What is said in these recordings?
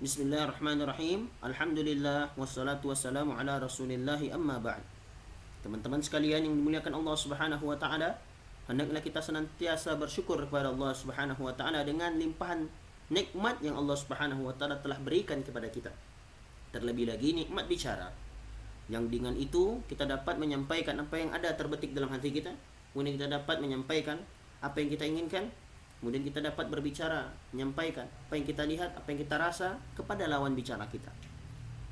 Bismillahirrahmanirrahim. Alhamdulillah wassalatu wassalamu ala Rasulillah amma ba'd. Teman-teman sekalian yang dimuliakan Allah Subhanahu wa taala, hendaklah kita senantiasa bersyukur kepada Allah Subhanahu wa taala dengan limpahan nikmat yang Allah Subhanahu wa taala telah berikan kepada kita. Terlebih lagi nikmat bicara. Yang dengan itu kita dapat menyampaikan apa yang ada terbetik dalam hati kita, kemudian kita dapat menyampaikan apa yang kita inginkan. Kemudian kita dapat berbicara, menyampaikan apa yang kita lihat, apa yang kita rasa kepada lawan bicara kita.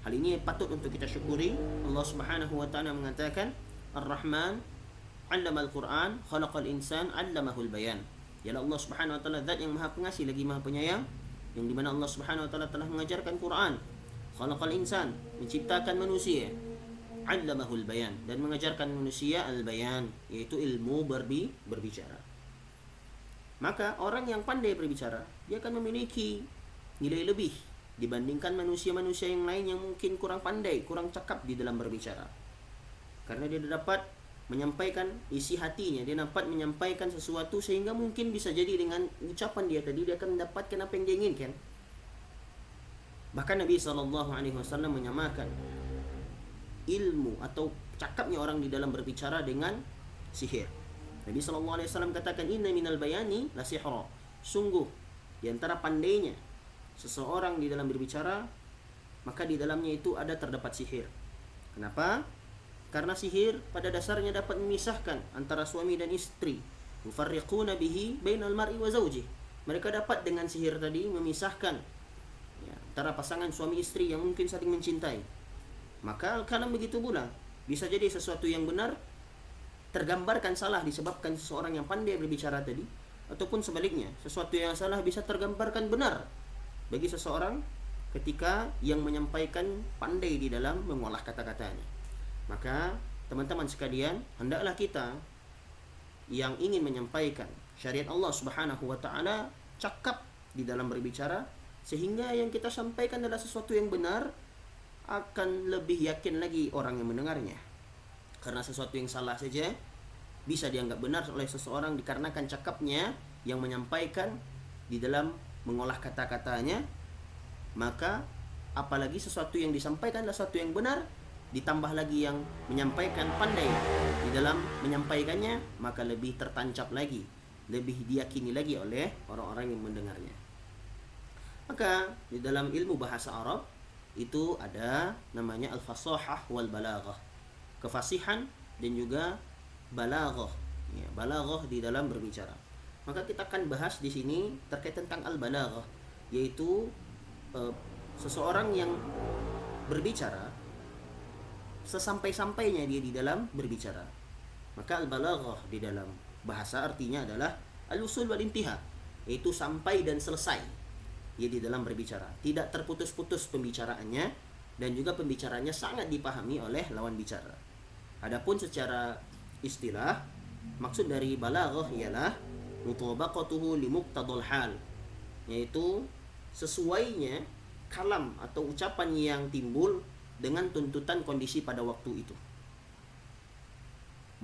Hal ini patut untuk kita syukuri. Allah Subhanahu wa taala mengatakan, Ar-Rahman 'allamal Qur'an, khalaqal insan 'allamahul bayan. Ialah Allah Subhanahu wa taala zat yang Maha Pengasih lagi Maha Penyayang, yang di mana Allah Subhanahu wa taala telah mengajarkan Quran. Khalaqal insan, menciptakan manusia. 'Allamahul bayan, dan mengajarkan manusia al-bayan, yaitu ilmu berbicara. Maka orang yang pandai berbicara, dia akan memiliki nilai lebih dibandingkan manusia-manusia yang lain yang mungkin kurang pandai, kurang cakap di dalam berbicara. Karena dia dapat menyampaikan isi hatinya, dia dapat menyampaikan sesuatu sehingga mungkin bisa jadi dengan ucapan dia tadi dia akan mendapatkan apa yang dia inginkan. Bahkan Nabi SAW menyamakan ilmu atau cakapnya orang di dalam berbicara dengan sihir. Nabi SAW katakan, inna minal bayani la sihra. Sungguh di antara pandainya seseorang di dalam berbicara, maka di dalamnya itu terdapat sihir. Kenapa? Karena sihir pada dasarnya dapat memisahkan antara suami dan istri. Yufarriquna bihi bainal mar'i wa zawjih. Mereka dapat dengan sihir tadi memisahkan antara pasangan suami istri yang mungkin saling mencintai. Maka kalau begitu pula bisa jadi sesuatu yang benar tergambarkan salah disebabkan seseorang yang pandai berbicara tadi, ataupun sebaliknya, sesuatu yang salah bisa tergambarkan benar bagi seseorang ketika yang menyampaikan pandai di dalam mengolah kata-katanya. Maka teman-teman sekalian, hendaklah kita yang ingin menyampaikan syariat Allah Subhanahu wa taala cakap di dalam berbicara, sehingga yang kita sampaikan adalah sesuatu yang benar, akan lebih yakin lagi orang yang mendengarnya. Karena sesuatu yang salah saja bisa dianggap benar oleh seseorang dikarenakan cakapnya yang menyampaikan di dalam mengolah kata-katanya. Maka apalagi sesuatu yang disampaikan adalah sesuatu yang benar, ditambah lagi yang menyampaikan pandai di dalam menyampaikannya, maka lebih tertancap lagi, lebih diyakini lagi oleh orang-orang yang mendengarnya. Maka di dalam ilmu bahasa Arab itu ada namanya al-fasahah wal balaghah, kefasihan dan juga balaghah. Balaghah di dalam berbicara. Maka kita akan bahas di sini terkait tentang al-balaghah, yaitu seseorang yang berbicara sesampai-sampainya dia di dalam berbicara. Maka al-balaghah di dalam bahasa artinya adalah al-usul wal intiha, yaitu sampai dan selesai dia di dalam berbicara, tidak terputus-putus pembicaraannya, dan juga pembicaranya sangat dipahami oleh lawan bicara. Adapun secara istilah, maksud dari balaghah ialah mutabaqatuhu li muqtadal hal, yaitu sesuainya kalam atau ucapan yang timbul dengan tuntutan kondisi pada waktu itu.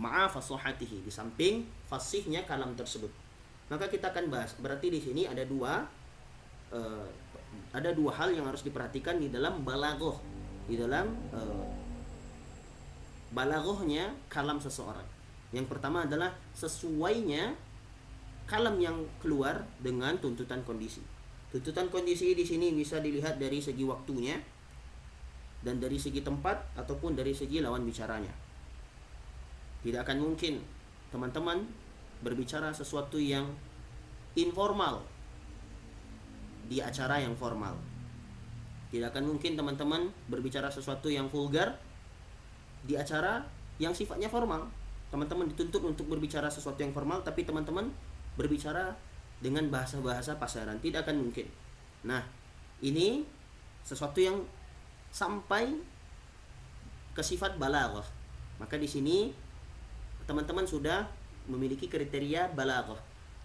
Ma'a fasahatihi, di samping fasihnya kalam tersebut. Maka kita akan bahas, berarti di sini ada dua hal yang harus diperhatikan di dalam balaghah, di dalam balaghahnya kalam seseorang. Yang pertama adalah sesuainya kalam yang keluar dengan tuntutan kondisi. Tuntutan kondisi di sini bisa dilihat dari segi waktunya dan dari segi tempat ataupun dari segi lawan bicaranya. Tidak akan mungkin teman-teman berbicara sesuatu yang informal di acara yang formal. Tidak akan mungkin teman-teman berbicara sesuatu yang vulgar di acara yang sifatnya formal. Teman-teman dituntut untuk berbicara sesuatu yang formal, tapi teman-teman berbicara dengan bahasa-bahasa pasaran. Tidak akan mungkin. Nah, ini sesuatu yang sampai ke sifat balaghah. Maka di sini teman-teman sudah memiliki kriteria balaghah.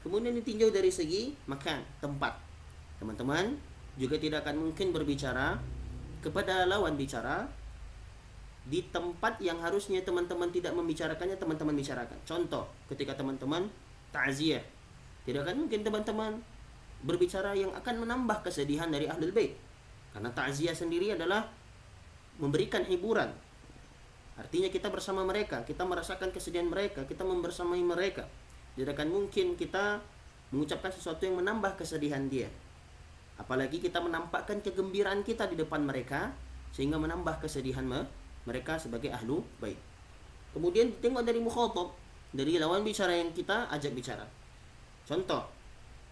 Kemudian ditinjau dari segi makan, tempat. Teman-teman juga tidak akan mungkin berbicara kepada lawan bicara di tempat yang harusnya teman-teman tidak membicarakannya, teman-teman bicarakan. Contoh, ketika teman-teman ta'ziyah, tidak akan mungkin teman-teman berbicara yang akan menambah kesedihan dari Ahlul Bait. Karena takziah sendiri adalah memberikan hiburan. Artinya kita bersama mereka, kita merasakan kesedihan mereka, kita membersamai mereka. Tidak akan mungkin kita mengucapkan sesuatu yang menambah kesedihan dia. Apalagi kita menampakkan kegembiraan kita di depan mereka sehingga menambah kesedihan mereka sebagai ahlu bait. Kemudian tengok dari mukhatab, dari lawan bicara yang kita ajak bicara. Contoh,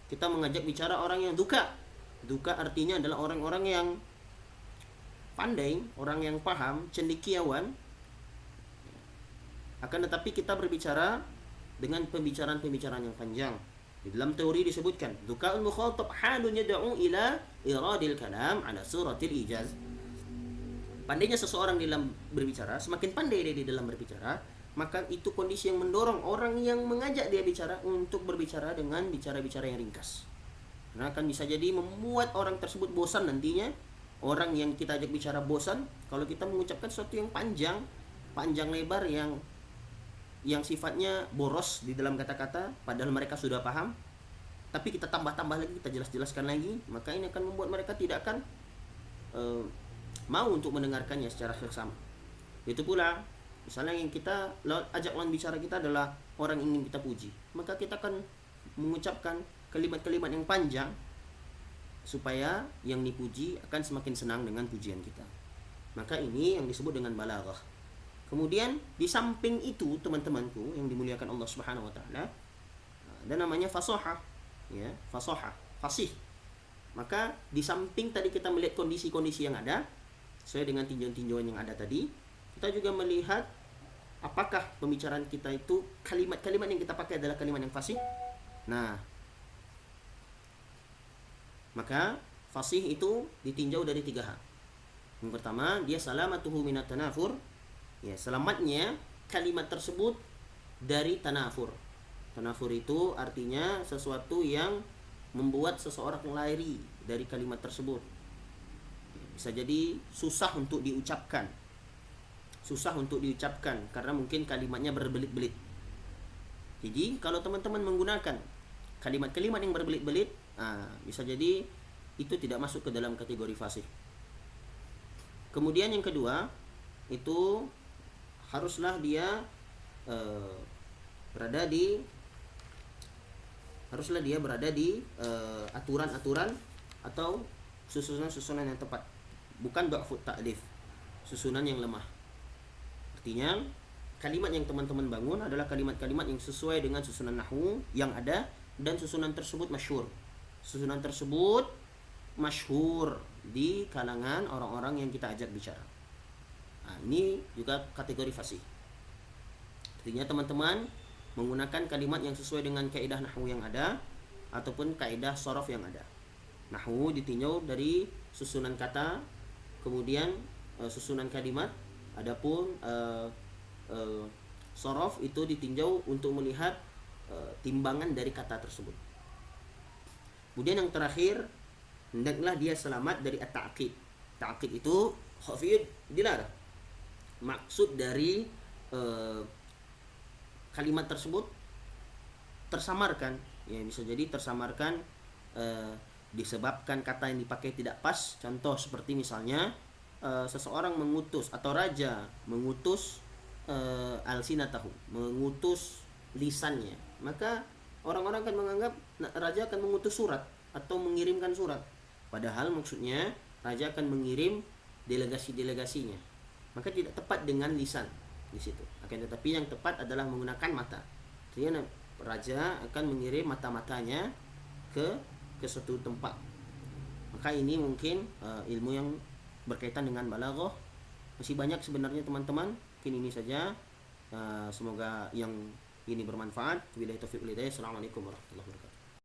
kita mengajak bicara orang yang duka. Duka artinya adalah orang-orang yang pandai, orang yang paham, cendekiawan. Akan tetapi kita berbicara dengan pembicaraan-pembicaraan yang panjang. Di dalam teori disebutkan, duka'ul mukhatab halun yad'u ila iradil kalam ala suratil ijaz. Pandainya seseorang dalam berbicara, semakin pandai dia di dalam berbicara, maka itu kondisi yang mendorong orang yang mengajak dia bicara untuk berbicara dengan bicara-bicara yang ringkas. Karena akan bisa jadi membuat orang tersebut bosan nantinya. Orang yang kita ajak bicara bosan kalau kita mengucapkan sesuatu yang panjang lebar yang sifatnya boros di dalam kata-kata, padahal mereka sudah paham, tapi kita tambah-tambah lagi, kita jelaskan lagi, maka ini akan membuat mereka tidak akan mau untuk mendengarkannya secara seksama. Itu pula misalnya yang kita ajak lawan bicara kita adalah orang yang ingin kita puji, maka kita akan mengucapkan kalimat-kalimat yang panjang supaya yang dipuji akan semakin senang dengan pujian kita. Maka ini yang disebut dengan balaghah. Kemudian di samping itu teman-temanku yang dimuliakan Allah Subhanahu wa taala, ada namanya fasahah, ya, fasih. Maka di samping tadi kita melihat kondisi-kondisi yang ada sesuai dengan tinjauan-tinjauan yang ada tadi, kita juga melihat apakah pembicaraan kita itu kalimat-kalimat yang kita pakai adalah kalimat yang fasih. Nah, maka fasih itu ditinjau dari 3 hal. Yang pertama, dia salamatuhu minat tanafur. Ya, selamatnya kalimat tersebut dari tanafur. Tanafur itu artinya sesuatu yang membuat seseorang lari dari kalimat tersebut. Bisa jadi susah untuk diucapkan. Karena mungkin kalimatnya berbelit-belit. Jadi kalau teman-teman menggunakan kalimat-kalimat yang berbelit-belit, bisa jadi itu tidak masuk ke dalam kategori fasih. Kemudian yang kedua, itu haruslah dia berada di aturan-aturan atau susunan-susunan yang tepat, bukan dha'fut ta'lif, susunan yang lemah. Artinya kalimat yang teman-teman bangun adalah kalimat-kalimat yang sesuai dengan susunan nahwu yang ada dan susunan tersebut masyhur. Susunan tersebut masyhur di kalangan orang-orang yang kita ajak bicara. Ini juga kategori fasih. Artinya teman-teman menggunakan kalimat yang sesuai dengan kaidah nahwu yang ada ataupun kaidah shorof yang ada. Nahwu ditinjau dari susunan kata, kemudian susunan kalimat. Adapun shorof itu ditinjau untuk melihat timbangan dari kata tersebut. Kemudian yang terakhir, hendaklah dia selamat dari at-ta'qid. Ta'qid itu khafid dilarang. Maksud dari kalimat tersebut tersamarkan, ya bisa jadi tersamarkan disebabkan kata yang dipakai tidak pas. Contoh seperti misalnya seseorang mengutus atau raja mengutus alsinatahu, mengutus lisannya, maka orang-orang akan menganggap raja akan mengutus surat atau mengirimkan surat, padahal maksudnya raja akan mengirim delegasi-delegasinya, maka tidak tepat dengan lisan di situ. Akan tetapi yang tepat adalah menggunakan mata. Artinya raja akan mengirim mata-matanya ke suatu tempat. Maka ini mungkin ilmu yang berkaitan dengan balaghah. Masih banyak sebenarnya teman-teman. Mungkin ini saja. Semoga yang ini bermanfaat. Wabillahi taufiq wal hidayah. Assalamualaikum warahmatullahi wabarakatuh.